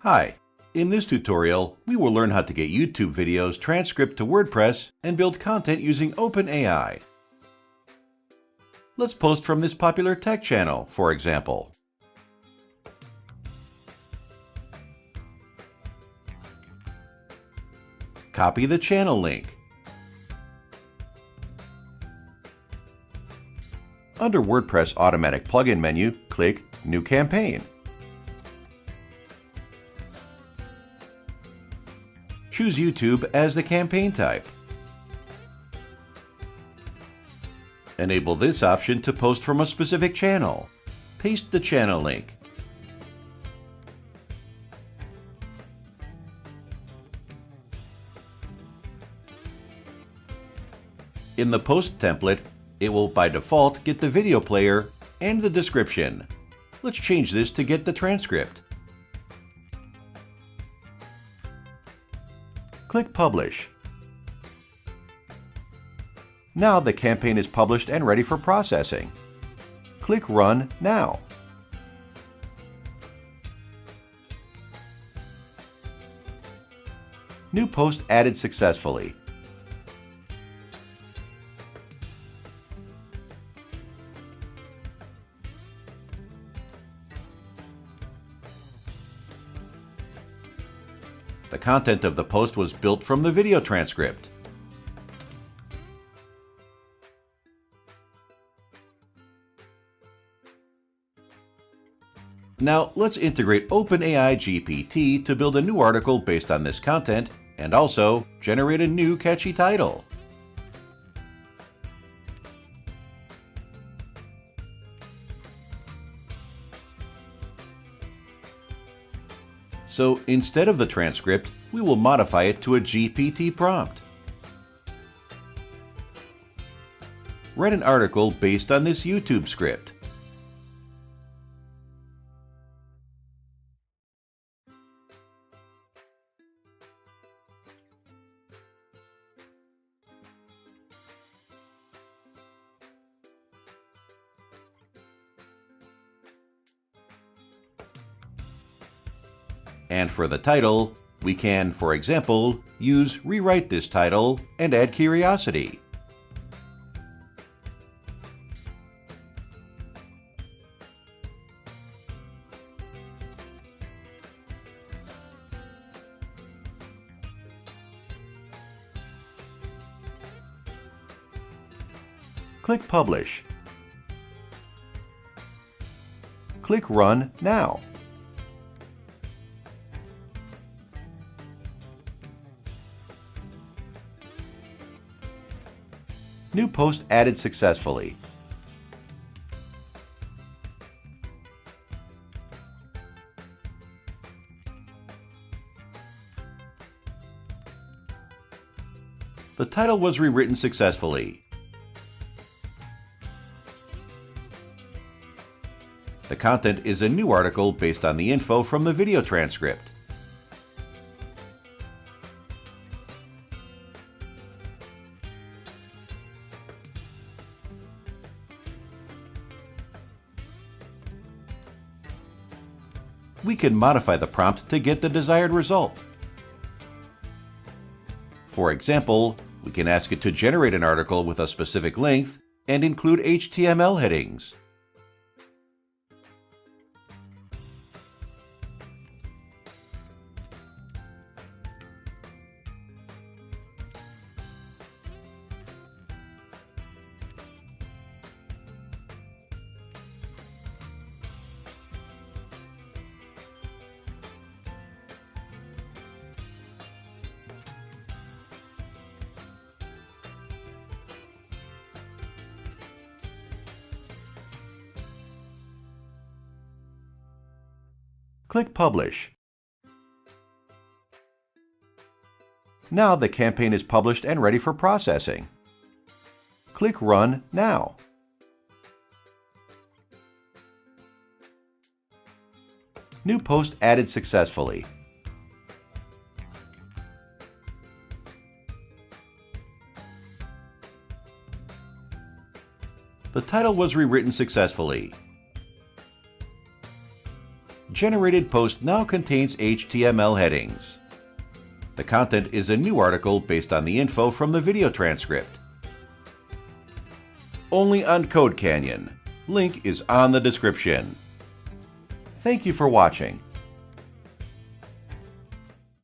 Hi, in this tutorial, we will learn how to get YouTube videos transcript to WordPress and build content using OpenAI. Let's post from this popular tech channel, for example. Copy the channel link. Under WordPress Automatic Plugin menu, click New Campaign. Choose YouTube as the campaign type. Enable this option to post from a specific channel. Paste the channel link. In the post template, it will by default get the video player and the description. Let's change this to get the transcript. Click Publish. Now the campaign is published and ready for processing. Click Run now. New post added successfully. The content of the post was built from the video transcript. Now let's integrate OpenAI GPT to build a new article based on this content and also generate a new catchy title. So instead of the transcript, we will modify it to a GPT prompt. Write an article based on this YouTube script. And for the title, we can, for example, use Rewrite this title and add curiosity. Click Publish. Click Run now. New post added successfully. The title was rewritten successfully. The content is a new article based on the info from the video transcript. We can modify the prompt to get the desired result. For example, we can ask it to generate an article with a specific length and include HTML headings. Click Publish. Now the campaign is published and ready for processing. Click Run now. New post added successfully. The title was rewritten successfully. generated post now contains HTML headings. The content is a new article based on the info from the video transcript. Only on Code Canyon. Link is on the description. Thank you for watching.